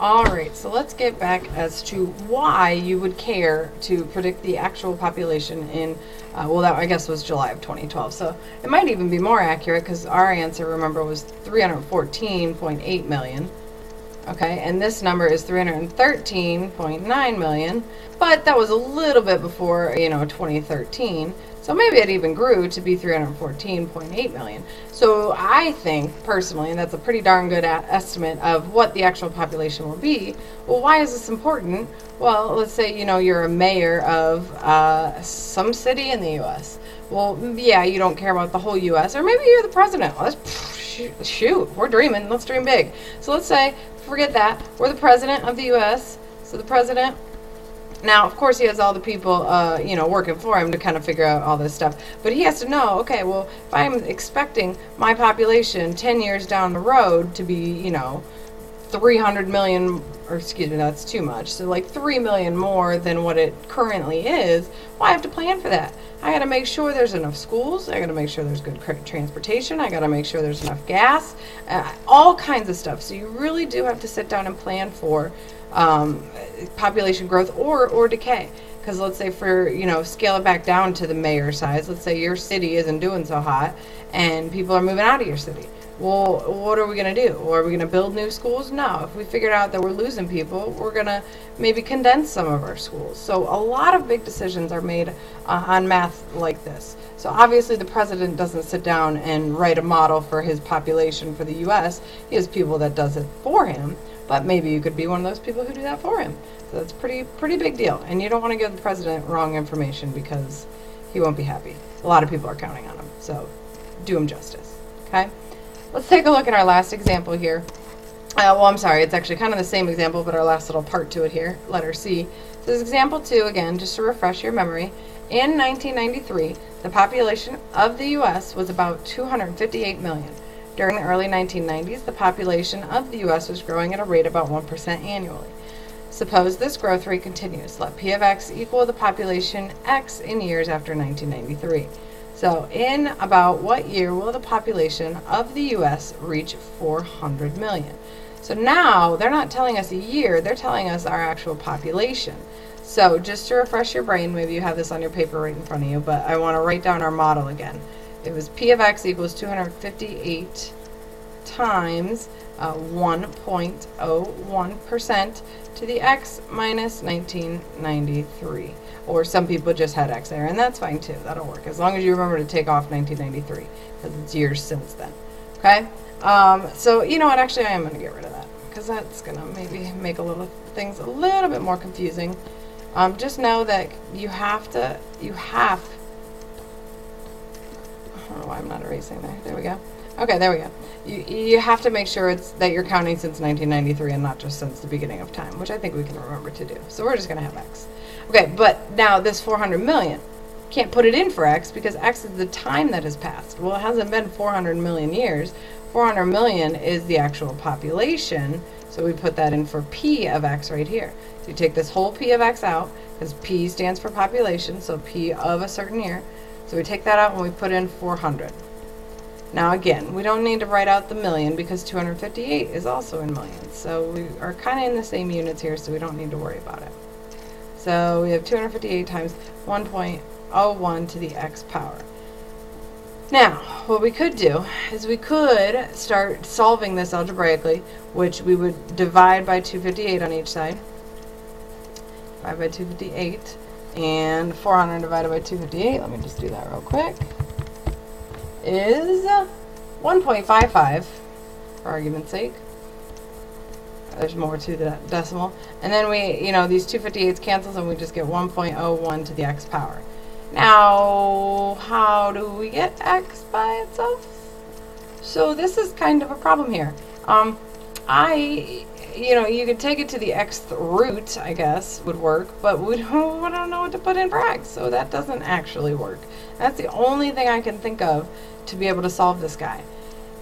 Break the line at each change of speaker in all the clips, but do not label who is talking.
Alright, so let's get back as to why you would care to predict the actual population in, well, that I guess was July of 2012. So it might even be more accurate because our answer, remember, was 314.8 million. Okay, and this number is 313.9 million, but that was a little bit before, 2013. So maybe it even grew to be 314.8 million. So I think, personally, and that's a pretty darn good estimate of what the actual population will be. Well, why is this important? Well, let's say, you're a mayor of some city in the U.S. Well, yeah, you don't care about the whole U.S., or maybe you're the president. Well, shoot, we're dreaming. Let's dream big. So let's say, forget that, we're the president of the U.S., so the president. Now, of course, he has all the people, working for him to kind of figure out all this stuff. But he has to know, okay, well, if I'm expecting my population 10 years down the road to be, 300 million, or excuse me, that's too much. So like 3 million more than what it currently is, well, I have to plan for that. I got to make sure there's enough schools. I got to make sure there's good transportation. I got to make sure there's enough gas, all kinds of stuff. So you really do have to sit down and plan for population growth or decay. Because let's say scale it back down to the mayor size. Let's say your city isn't doing so hot and people are moving out of your city. Well, what are we going to do? Or are we going to build new schools? No. If we figured out that we're losing people, we're going to maybe condense some of our schools. So a lot of big decisions are made on math like this. So obviously the president doesn't sit down and write a model for his population for the U.S. He has people that does it for him. But maybe you could be one of those people who do that for him. So that's pretty big deal. And you don't want to give the president wrong information because he won't be happy. A lot of people are counting on him. So do him justice. Okay? Let's take a look at our last example here. I'm sorry, it's actually kind of the same example, but our last little part to it here, letter C. So this is example 2, again, just to refresh your memory. In 1993, the population of the U.S. was about 258 million. During the early 1990s, the population of the U.S. was growing at a rate about 1% annually. Suppose this growth rate continues. Let P of X equal the population X in years after 1993. So in about what year will the population of the U.S. reach 400 million? So now they're not telling us a year, they're telling us our actual population. So just to refresh your brain, maybe you have this on your paper right in front of you, but I want to write down our model again. It was P of X equals 258 times 1.01% to the X minus 1993. Or some people just had X there, and that's fine too. That'll work, as long as you remember to take off 1993, because it's years since then. Okay? So, you know what? Actually, I am going to get rid of that, because that's going to maybe make things a little bit more confusing. Just know that you have, I don't know why I'm not erasing there. There we go. Okay, there we go. You have to make sure that you're counting since 1993 and not just since the beginning of time, which I think we can remember to do. So we're just going to have X. Okay, but now this 400 million, can't put it in for X because X is the time that has passed. Well, it hasn't been 400 million years. 400 million is the actual population, so we put that in for P of X right here. So you take this whole P of X out, because P stands for population, so P of a certain year. So we take that out and we put in 400. Now again, we don't need to write out the million because 258 is also in millions. So we are kind of in the same units here, so we don't need to worry about it. So we have 258 times 1.01 to the X power. Now, what we could do is we could start solving this algebraically, which we would divide by 258 on each side. Divide by 258. And 400 divided by 258, let me just do that real quick, is 1.55, for argument's sake. There's more to that decimal. And then we, these 258s cancels and we just get 1.01 to the X power. Now, how do we get X by itself? So this is kind of a problem here. You could take it to the xth root, I guess, would work, but we don't know what to put in for X, so that doesn't actually work. That's the only thing I can think of to be able to solve this guy.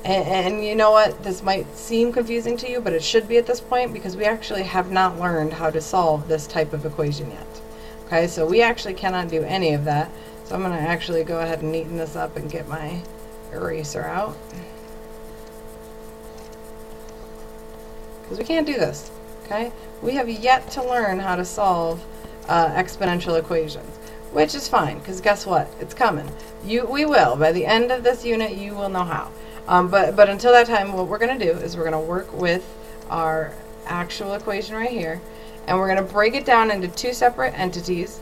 And you know what? This might seem confusing to you, but it should be at this point because we actually have not learned how to solve this type of equation yet. Okay, so we actually cannot do any of that. So I'm going to actually go ahead and neaten this up and get my eraser out. Because we can't do this. Okay? We have yet to learn how to solve exponential equations, which is fine, because guess what? It's coming. We will. By the end of this unit, you will know how. But until that time, what we're going to do is we're going to work with our actual equation right here, and we're going to break it down into two separate entities,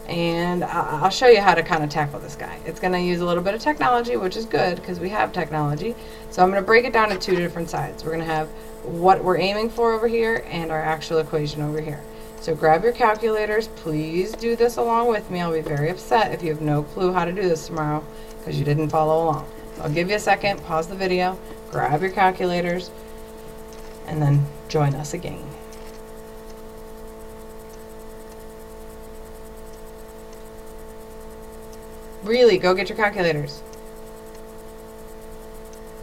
and I'll show you how to kind of tackle this guy. It's going to use a little bit of technology, which is good because we have technology. So I'm going to break it down to two different sides. We're going to have what we're aiming for over here and our actual equation over here. So grab your calculators. Please do this along with me. I'll be very upset if you have no clue how to do this tomorrow because you didn't follow along. I'll give you a second, pause the video, grab your calculators, and then join us again. Really, go get your calculators.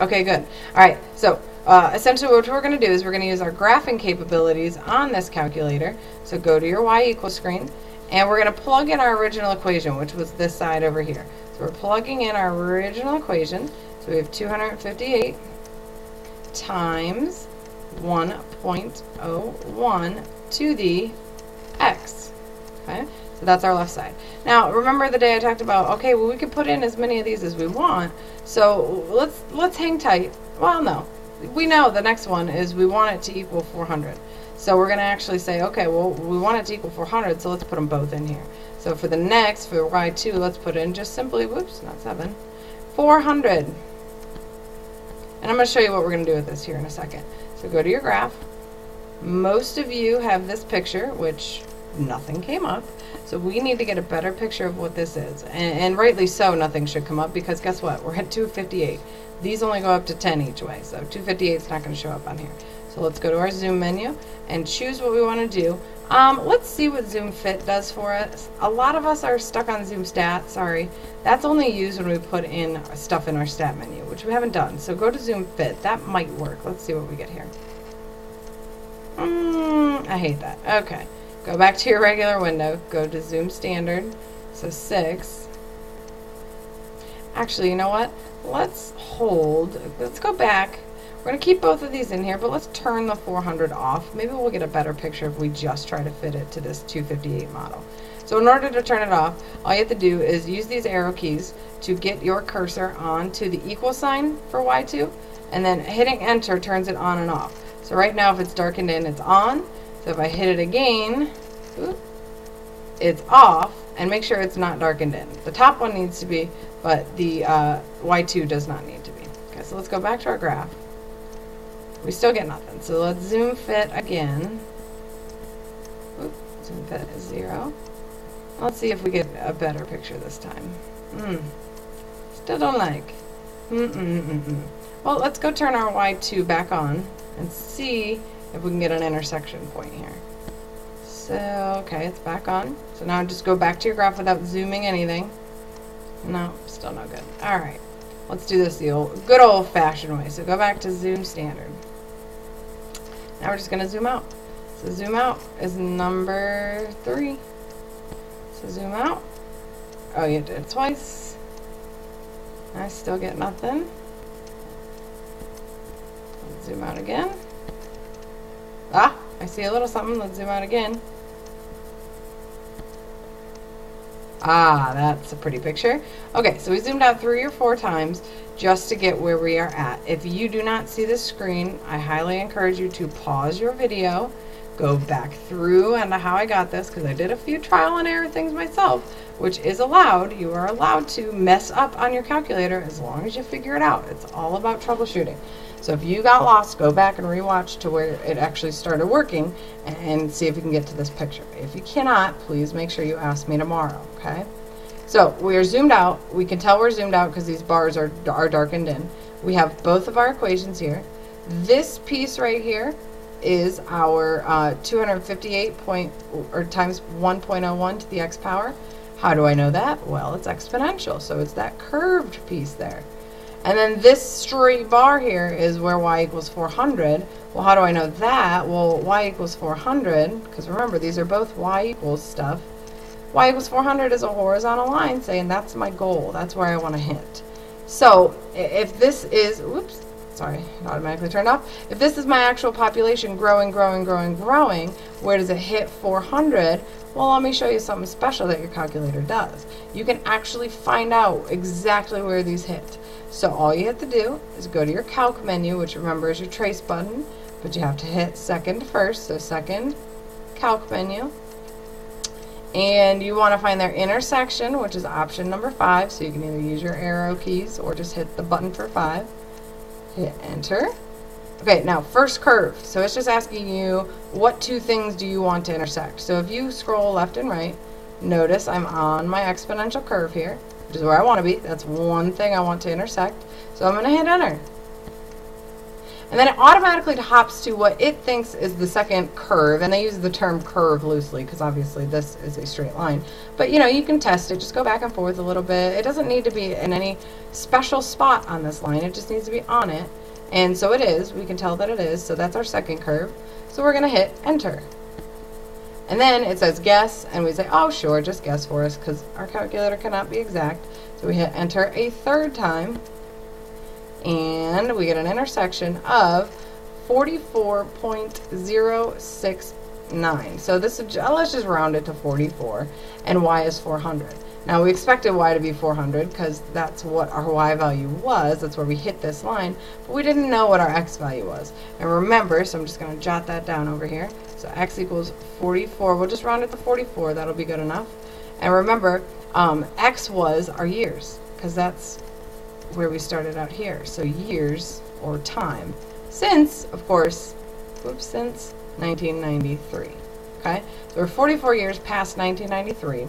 Okay, good. All right, so essentially what we're going to do is we're going to use our graphing capabilities on this calculator. So go to your y equals screen, and we're going to plug in our original equation, which was this side over here. So we're plugging in our original equation. So we have 258 times 1.01 to the x. Okay, so that's our left side. Now, remember the day I talked about, okay, well, we could put in as many of these as we want. So let's hang tight. Well, no. We know the next one is we want it to equal 400. So we're going to actually say, okay, well, we want it to equal 400, so let's put them both in here. So for the next, for y2, let's put in just simply, whoops, not 7, 400. And I'm going to show you what we're going to do with this here in a second. So go to your graph. Most of you have this picture, which nothing came up. So we need to get a better picture of what this is. And rightly so, nothing should come up, because guess what? We're at 258. These only go up to 10 each way, so 258 is not going to show up on here. So let's go to our zoom menu and choose what we want to do. Let's see what zoom fit does for us. A lot of us are stuck on zoom stat, sorry. That's only used when we put in stuff in our stat menu, which we haven't done. So go to zoom fit. That might work. Let's see what we get here. I hate that. Okay. Go back to your regular window. Go to zoom standard. So 6. Actually, you know what? Let's hold. Let's go back. We're going to keep both of these in here, but let's turn the 400 off. Maybe we'll get a better picture if we just try to fit it to this 258 model. So in order to turn it off, all you have to do is use these arrow keys to get your cursor onto the equal sign for Y2, and then hitting enter turns it on and off. So right now if it's darkened in, it's on. So if I hit it again, it's off, and make sure it's not darkened in. The top one needs to be, but the Y2 does not need to be. Okay, so let's go back to our graph. We still get nothing. So let's zoom fit again. Zoom fit is 0. Let's see if we get a better picture this time. Still don't like. Well, let's go turn our Y2 back on and see if we can get an intersection point here. So, okay, it's back on. So now just go back to your graph without zooming anything. No, still no good. All right, let's do this the good old-fashioned way. So go back to zoom standard. Now we're just going to zoom out. So zoom out is number 3. So zoom out. Oh, you did it twice. I still get nothing. Let's zoom out again. Ah, I see a little something. Let's zoom out again. Ah, that's a pretty picture. Okay, so we zoomed out 3 or 4 times just to get where we are at. If you do not see the screen, I highly encourage you to pause your video, go back through and how I got this, because I did a few trial and error things myself, which is allowed. You are allowed to mess up on your calculator as long as you figure it out. It's all about troubleshooting. So if you got lost, go back and rewatch to where it actually started working and see if you can get to this picture. If you cannot, please make sure you ask me tomorrow, okay? So we are zoomed out. We can tell we're zoomed out because these bars are darkened in. We have both of our equations here. This piece right here is our 258 times 1.01 to the x power. How do I know that? Well, it's exponential, so it's that curved piece there. And then this straight bar here is where y equals 400. Well, how do I know that? Well, y equals 400, because remember, these are both y equals stuff. Y equals 400 is a horizontal line saying that's my goal. That's where I want to hit. So if this is, whoops, sorry, it automatically turned off. If this is my actual population growing, where does it hit 400? Well, let me show you something special that your calculator does. You can actually find out exactly where these hit. So all you have to do is go to your calc menu, which remember is your trace button, but you have to hit second first, so second, calc menu. And you want to find their intersection, which is option number 5, so you can either use your arrow keys or just hit the button for 5. Hit enter. Okay, now first curve. So it's just asking you what two things do you want to intersect. So if you scroll left and right, notice I'm on my exponential curve here, which is where I want to be. That's one thing I want to intersect. So I'm going to hit enter. And then it automatically hops to what it thinks is the second curve, and they use the term curve loosely because obviously this is a straight line. But you know, you can test it, just go back and forth a little bit. It doesn't need to be in any special spot on this line, it just needs to be on it. And so it is, we can tell that it is, so that's our second curve. So we're going to hit enter. And then it says guess, and we say, oh sure, just guess for us because our calculator cannot be exact. So we hit enter a third time. And we get an intersection of 44.069. So this is, let's just round it to 44, and y is 400. Now we expected y to be 400 because that's what our y value was. That's where we hit this line, but we didn't know what our x value was. And remember, so I'm just going to jot that down over here. So x equals 44. We'll just round it to 44. That'll be good enough. And remember, x was our years because that's where we started out here. So years or time since, of course, since 1993. Okay, so we're 44 years past 1993,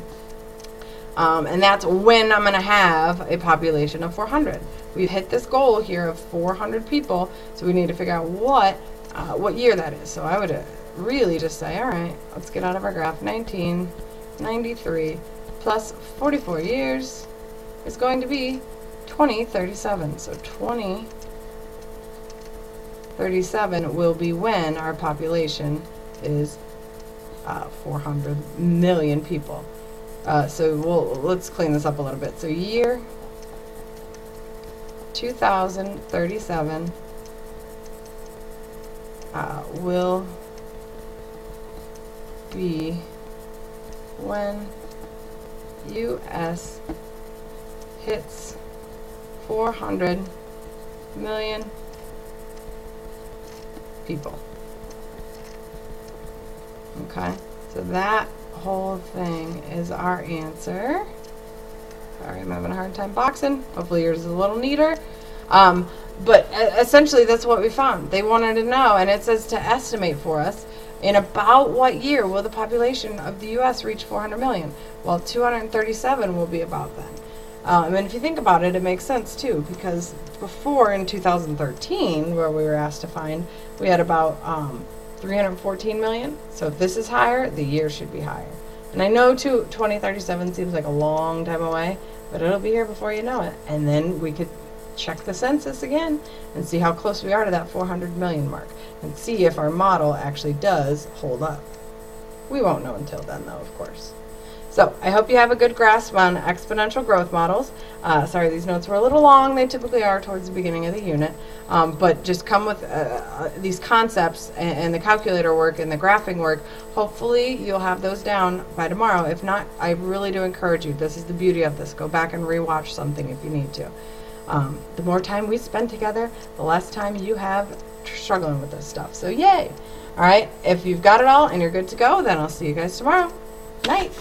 and that's when I'm going to have a population of 400. We've hit this goal here of 400 people, so we need to figure out what year that is. So I would really just say, all right, let's get out of our graph. 1993 plus 44 years is going to be 2037. So 2037 will be when our population is 400 million people. So let's clean this up a little bit. So year 2037 will be when US hits 400 million people. Okay, so that whole thing is our answer. Sorry, I'm having a hard time boxing. Hopefully yours is a little neater. But essentially that's what we found. They wanted to know, and it says to estimate for us in about what year will the population of the US reach 400 million? Well, 237 will be about then. And if you think about it, it makes sense too, because before in 2013, where we were asked to find, we had about 314 million. So if this is higher, the year should be higher. And I know 2037 seems like a long time away, but it'll be here before you know it. And then we could check the census again and see how close we are to that 400 million mark and see if our model actually does hold up. We won't know until then though, of course. So I hope you have a good grasp on exponential growth models. Sorry, these notes were a little long. They typically are towards the beginning of the unit. But just come with these concepts and the calculator work and the graphing work. Hopefully you'll have those down by tomorrow. If not, I really do encourage you. This is the beauty of this. Go back and rewatch something if you need to. The more time we spend together, the less time you have struggling with this stuff. So yay! All right, if you've got it all and you're good to go, then I'll see you guys tomorrow. Night.